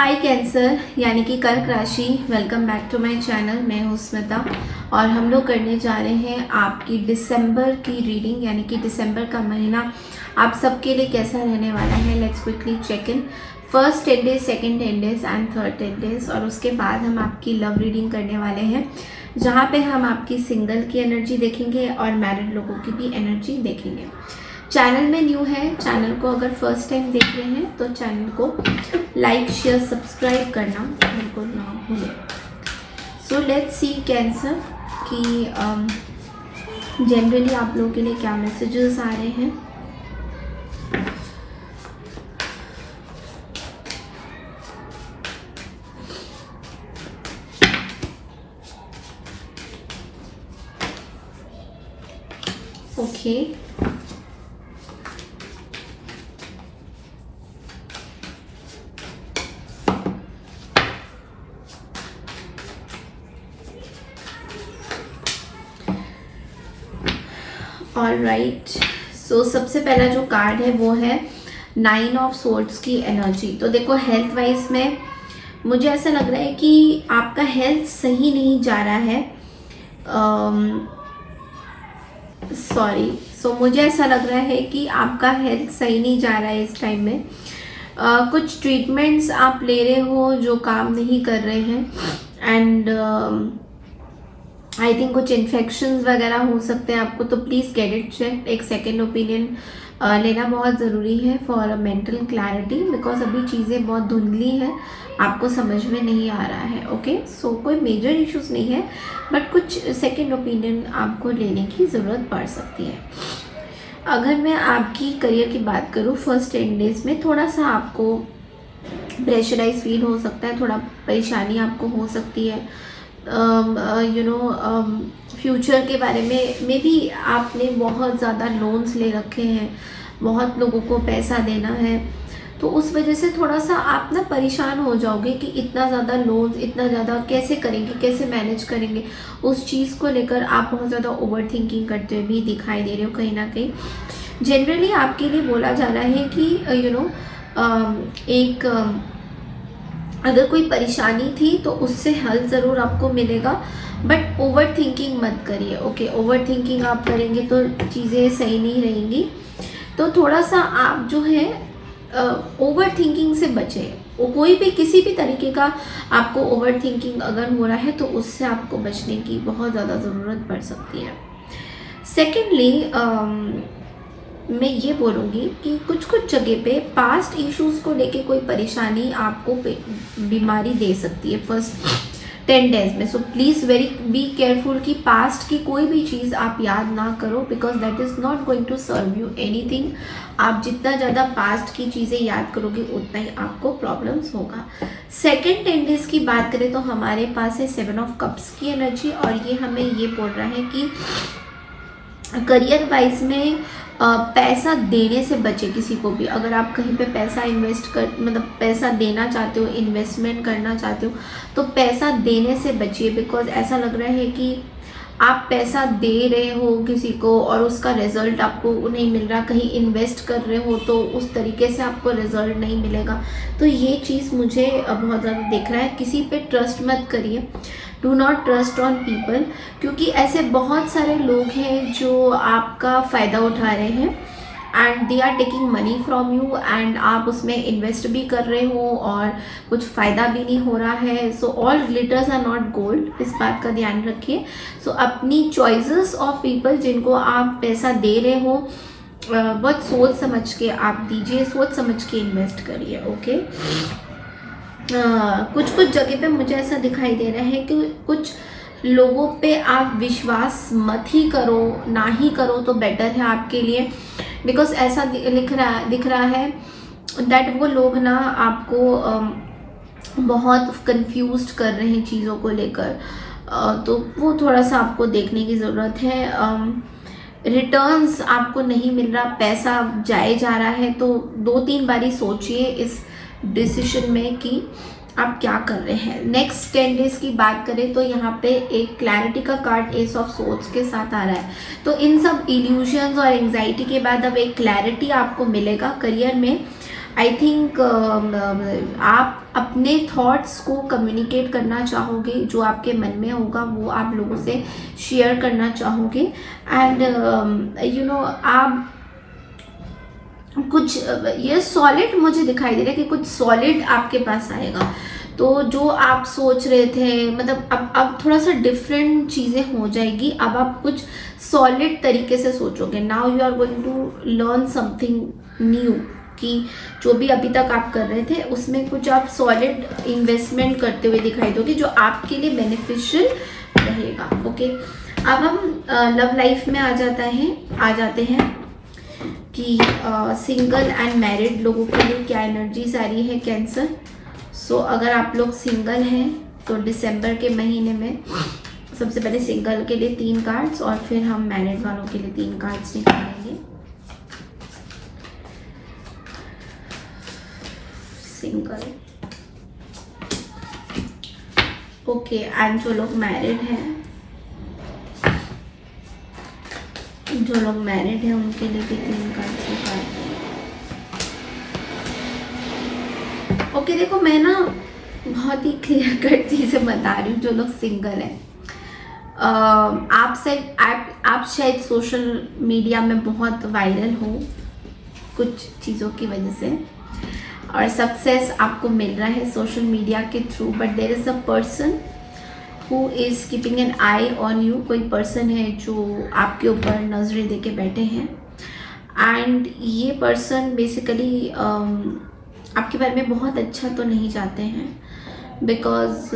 हाय cancer यानी कि कर्क राशि, welcome back to my channel. मैं हूँ स्मिता और हम लोग करने जा रहे हैं आपकी दिसंबर की रीडिंग, यानी कि दिसंबर का महीना आप सबके लिए कैसा रहने वाला है। Let's quickly check in first 10 days, second 10 days and third 10 days, और उसके बाद हम आपकी लव रीडिंग करने वाले हैं जहाँ पे हम आपकी सिंगल की एनर्जी देखेंगे और मैरिड लोगों की भी एनर्जी देखेंगे। चैनल में न्यू है, चैनल को अगर फर्स्ट टाइम देख रहे हैं तो चैनल को लाइक शेयर सब्सक्राइब करना बिल्कुल ना भूलें। सो लेट्स सी कैंसर कि जनरली आप लोगों के लिए क्या मैसेजेस आ रहे हैं। ओके ऑलराइट, सो सबसे पहला जो कार्ड है वो है 9 ऑफ सोर्ड्स की एनर्जी। तो देखो, हेल्थ वाइज में मुझे ऐसा लग रहा है कि आपका हेल्थ सही नहीं जा रहा है। सो मुझे ऐसा लग रहा है कि आपका हेल्थ सही नहीं जा रहा है इस टाइम में। कुछ ट्रीटमेंट्स आप ले रहे हो जो काम नहीं कर रहे हैं एंड आई थिंक कुछ इन्फेक्शंस वगैरह हो सकते हैं आपको, तो प्लीज़ गेट इट चेक। एक सेकेंड ओपिनियन लेना बहुत ज़रूरी है for a mental clarity, because अभी चीज़ें बहुत धुंधली हैं, आपको समझ में नहीं आ रहा है। ओके, सो कोई मेजर इश्यूज नहीं है, बट कुछ सेकेंड ओपिनियन आपको लेने की ज़रूरत पड़ सकती है। अगर मैं आपकी करियर की बात करूँ, फर्स्ट 10 डेज में थोड़ा सा आपको प्रेशराइज फील हो सकता है, थोड़ा परेशानी आपको हो सकती है। फ्यूचर के बारे में भी आपने बहुत ज़्यादा लोन्स ले रखे हैं, बहुत लोगों को पैसा देना है, तो उस वजह से थोड़ा सा आप ना परेशान हो जाओगे कि इतना ज़्यादा लोन्स, इतना ज़्यादा कैसे करेंगे, कैसे मैनेज करेंगे। उस चीज़ को लेकर आप बहुत ज़्यादा ओवर थिंकिंग करते हुए भी दिखाई दे रहे हो कहीं ना कहीं। जनरली आपके लिए बोला जा रहा है कि अगर कोई परेशानी थी तो उससे हल ज़रूर आपको मिलेगा, बट ओवर थिंकिंग मत करिए। ओके, ओवर थिंकिंग आप करेंगे तो चीज़ें सही नहीं रहेंगी। तो थोड़ा सा आप जो है ओवर थिंकिंग से बचें। कोई भी किसी भी तरीके का आपको ओवर थिंकिंग अगर हो रहा है तो उससे आपको बचने की बहुत ज़्यादा ज़रूरत पड़ सकती है। सेकेंडली मैं ये बोलूँगी कि कुछ कुछ जगह पे पास्ट इश्यूज़ को लेके कोई परेशानी आपको बीमारी दे सकती है फर्स्ट 10 डेज में। So please very be careful कि पास्ट की कोई भी चीज़ आप याद ना करो, because that is not going to serve you anything. आप जितना ज़्यादा पास्ट की चीज़ें याद करोगे उतना ही आपको प्रॉब्लम्स होगा। सेकेंड 10 डेज की बात करें तो हमारे पास है 7 ऑफ कप्स की एनर्जी, और ये हमें ये बोल रहा है कि करियर वाइज में पैसा देने से बचे किसी को भी। अगर आप कहीं पे पैसा इन्वेस्ट कर, मतलब पैसा देना चाहते हो, इन्वेस्टमेंट करना चाहते हो, तो पैसा देने से बचिए, बिकॉज ऐसा लग रहा है कि आप पैसा दे रहे हो किसी को और उसका रिजल्ट आपको नहीं मिल रहा। कहीं इन्वेस्ट कर रहे हो तो उस तरीके से आपको रिजल्ट नहीं मिलेगा। तो ये चीज़ मुझे बहुत ज़्यादा दिख रहा है। किसी पे ट्रस्ट मत करिए, do not trust on people, क्योंकि ऐसे बहुत सारे लोग हैं जो आपका फ़ायदा उठा रहे हैं and they are taking money from you, and आप उसमें इन्वेस्ट भी कर रहे हो और कुछ फ़ायदा भी नहीं हो रहा है। So all glitters are not gold, इस बात का ध्यान रखिए। सो अपनी चॉइसेस ऑफ पीपल जिनको आप पैसा दे रहे हो बहुत सोच समझ के आप दीजिए, सोच समझ के इन्वेस्ट करिए। ओके, कुछ कुछ जगह पे मुझे ऐसा दिखाई दे रहा है कि कुछ लोगों पे आप विश्वास मत ही करो, ना ही करो तो बेटर है आपके लिए, बिकॉज ऐसा दिख रहा है दैट वो लोग ना आपको बहुत कंफ्यूज्ड कर रहे हैं चीज़ों को लेकर। तो वो थोड़ा सा आपको देखने की ज़रूरत है। रिटर्न्स आपको नहीं मिल रहा, पैसा जाए जा रहा है, तो 2-3 बारी सोचिए इस डिसीजन में कि आप क्या कर रहे हैं। नेक्स्ट 10 डेज की बात करें तो यहाँ पे एक क्लैरिटी का कार्ड एस ऑफ सोर्ड्स के साथ आ रहा है। तो इन सब इल्यूजन्स और एंजाइटी के बाद अब एक क्लैरिटी आपको मिलेगा करियर में। आई थिंक आप अपने थॉट्स को कम्युनिकेट करना चाहोगे, जो आपके मन में होगा वो आप लोगों से शेयर करना चाहोगे। एंड यू नो आप कुछ ये सॉलिड मुझे दिखाई दे रहा है कि कुछ सॉलिड आपके पास आएगा। तो जो आप सोच रहे थे, मतलब अब थोड़ा सा डिफरेंट चीज़ें हो जाएगी। अब आप कुछ सॉलिड तरीके से सोचोगे। Now you are going to learn something new, कि जो भी अभी तक आप कर रहे थे उसमें कुछ आप सॉलिड इन्वेस्टमेंट करते हुए दिखाई दोगे, जो आपके लिए बेनिफिशियल रहेगा। ओके, अब हम लव लाइफ में आ जाते हैं कि सिंगल एंड मैरिड लोगों के लिए क्या एनर्जीज आ रही है कैंसर। सो अगर आप लोग सिंगल हैं तो दिसंबर के महीने में सबसे पहले सिंगल के लिए 3 कार्ड्स और फिर हम मैरिड वालों के लिए 3 कार्ड्स निकालेंगे। सिंगल, ओके, एंड जो लोग मैरिड हैं, उनके लिए भी 3 कार्ड्स निकालते हैं। ओके, देखो मैं ना बहुत ही क्लियर कट चीज़ें बता रही हूँ। जो लोग सिंगल हैं, आप शायद सोशल मीडिया में बहुत वायरल हो कुछ चीज़ों की वजह से, और सक्सेस आपको मिल रहा है सोशल मीडिया के through, but there is a person who is keeping an eye on you. कोई पर्सन है जो आपके ऊपर नज़रें दे के बैठे हैं, एंड ये पर्सन बेसिकली आपके बारे में बहुत अच्छा तो नहीं चाहते हैं, बिकॉज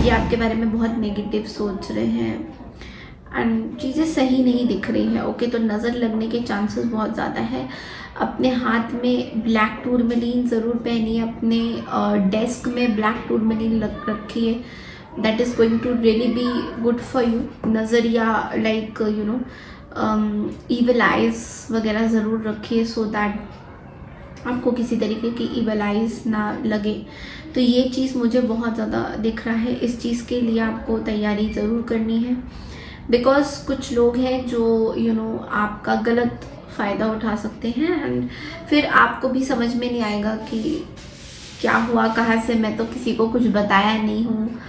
ये आपके बारे में बहुत नेगेटिव सोच रहे हैं एंड चीज़ें सही नहीं दिख रही है। ओके, तो नज़र लगने के चांसेस बहुत ज़्यादा है। अपने हाथ में ब्लैक टूरमलीन ज़रूर पहनिए, अपने डेस्क में ब्लैक टूरमलीन रखिए। That is going to really be good for you. नज़रिया like you know evil eyes वगैरह ज़रूर रखिए, सो दैट आपको किसी तरीके की ईवल आइज ना लगे। तो ये चीज़ मुझे बहुत ज़्यादा दिख रहा है। इस चीज़ के लिए आपको तैयारी ज़रूर करनी है, बिकॉज कुछ लोग हैं जो यू नो आपका गलत फ़ायदा उठा सकते हैं, एंड फिर आपको भी समझ में नहीं आएगा कि क्या हुआ, कहाँ से, मैं तो किसी को कुछ बताया नहीं हूँ,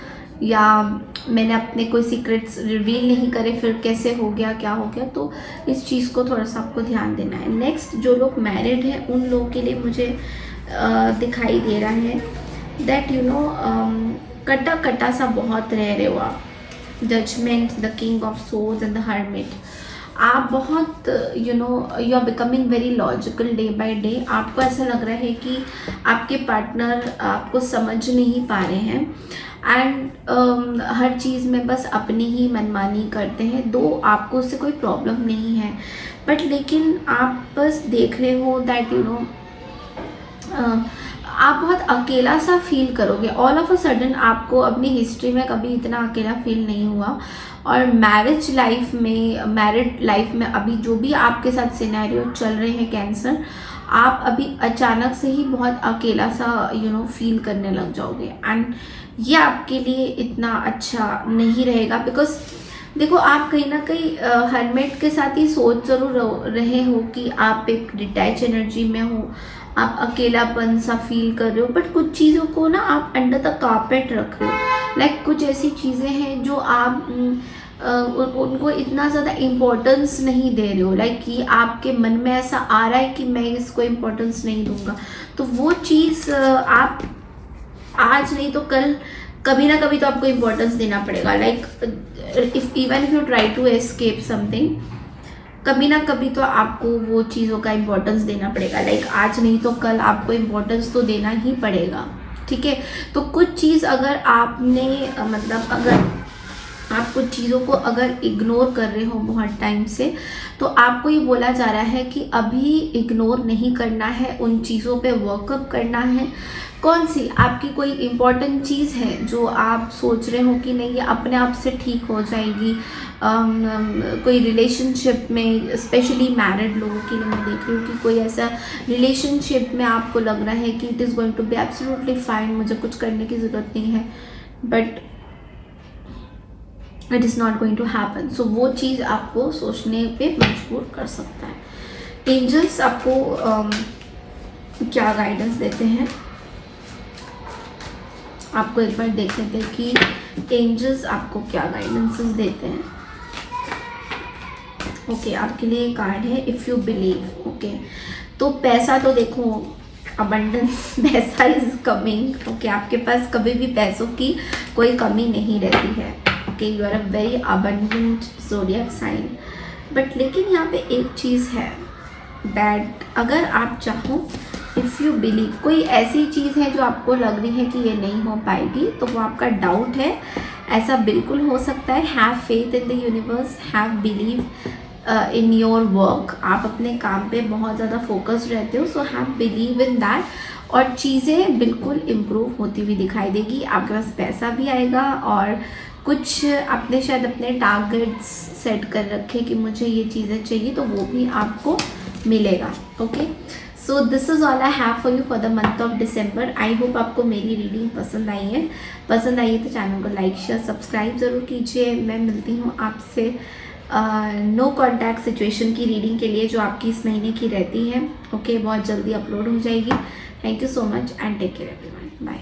या मैंने अपने कोई सीक्रेट्स रिवील नहीं करे, फिर कैसे हो गया, क्या हो गया। तो इस चीज़ को थोड़ा सा आपको ध्यान देना है। नेक्स्ट, जो लोग मैरिड हैं उन लोगों के लिए मुझे दिखाई दे रहा है दैट यू नो कटा कटा सा बहुत रह रहे हो आप। Judgement, the king of swords and the hermit. आप बहुत you are becoming very logical day by day. आपको ऐसा लग रहा है कि आपके पार्टनर आपको समझ नहीं पा रहे हैं, एंड हर चीज़ में बस अपनी ही मनमानी करते हैं। दो आपको उससे कोई प्रॉब्लम नहीं है, बट लेकिन आप बस देख रहे हो दैट यू नो आप बहुत अकेला सा फील करोगे। ऑल ऑफ अ सडन आपको अपनी हिस्ट्री में कभी इतना अकेला फील नहीं हुआ, और मैरिड लाइफ में अभी जो भी आपके साथ सिनेरियो चल रहे हैं कैंसर, आप अभी अचानक से ही बहुत अकेला सा यू नो फील करने लग जाओगे, एंड ये आपके लिए इतना अच्छा नहीं रहेगा। बिकॉज देखो, आप कहीं ना कहीं हर्मिट के साथ ही सोच ज़रूर रहे हो कि आप एक डिटैच एनर्जी में हो, आप अकेलापन सा फील कर रहे हो, बट कुछ चीज़ों को ना आप अंडर द कारपेट रख रहे हो। लाइक कुछ ऐसी चीज़ें हैं जो आप उनको इतना ज़्यादा इम्पोर्टेंस नहीं दे रहे हो। लाइक कि आपके मन में ऐसा आ रहा है कि मैं इसको इम्पोर्टेंस नहीं दूंगा, तो वो चीज़ आप आज नहीं तो कल कभी ना कभी तो आपको इम्पोर्टेंस देना पड़ेगा। Like even if you try to escape something, कभी ना कभी तो आपको वो चीज़ों का इम्पोर्टेंस देना पड़ेगा। लाइक आज नहीं तो कल आपको इम्पोर्टेंस तो देना ही पड़ेगा, ठीक है। तो कुछ चीज़ अगर आपने मतलब अगर आप कुछ चीज़ों को अगर इग्नोर कर रहे हो बहुत टाइम से, तो आपको ये बोला जा रहा है कि अभी इग्नोर नहीं करना है, उन चीज़ों पे वर्कअप करना है। कौन सी आपकी कोई इम्पॉर्टेंट चीज़ है जो आप सोच रहे हो कि नहीं ये अपने आप से ठीक हो जाएगी। कोई रिलेशनशिप में, स्पेशली मैरिड लोगों के लिए मैं देख रही हूँ कि कोई ऐसा रिलेशनशिप में आपको लग रहा है कि it is going to be absolutely fine, मुझे कुछ करने की ज़रूरत नहीं है, but it is not going to happen. So वो चीज़ आपको सोचने पे मजबूर कर सकता है। एंजल्स आपको क्या गाइडेंस देते हैं आपको। एक बार देख लेते हैं कि एंजल्स आपको क्या गाइडेंसेस देते हैं। ओके, आपके लिए कार्ड है इफ़ यू बिलीव। ओके, तो पैसा तो देखो अबंडेंस, पैसा इज कमिंग। ओके, आपके पास कभी भी पैसों की कोई कमी नहीं रहती है। Okay, you are a very abundant zodiac sign. But लेकिन यहाँ पे एक चीज़ है दैट अगर आप चाहो, इफ़ यू बिलीव, कोई ऐसी चीज़ है जो आपको लग रही है कि ये नहीं हो पाएगी, तो वो आपका डाउट है, ऐसा बिल्कुल हो सकता है। Have faith in the universe, have believe in your work. आप अपने काम पे बहुत ज़्यादा फोकस्ड रहते हो, so have believe in that, और चीज़ें बिल्कुल इम्प्रूव होती हुई दिखाई देगी। आपके पास पैसा भी आएगा, और कुछ आपने शायद अपने टारगेट्स सेट कर रखे कि मुझे ये चीज़ें चाहिए, तो वो भी आपको मिलेगा। Okay, so this is all I have for you for the month of December. I hope आपको मेरी रीडिंग पसंद आई है। पसंद आई है तो चैनल को लाइक शेयर सब्सक्राइब ज़रूर कीजिए। मैं मिलती हूँ आपसे नो कॉन्टैक्ट सिचुएशन की रीडिंग के लिए, जो आपकी इस महीने की रहती है। ओके, बहुत जल्दी अपलोड हो जाएगी। Thank you so much and take care everyone. Bye.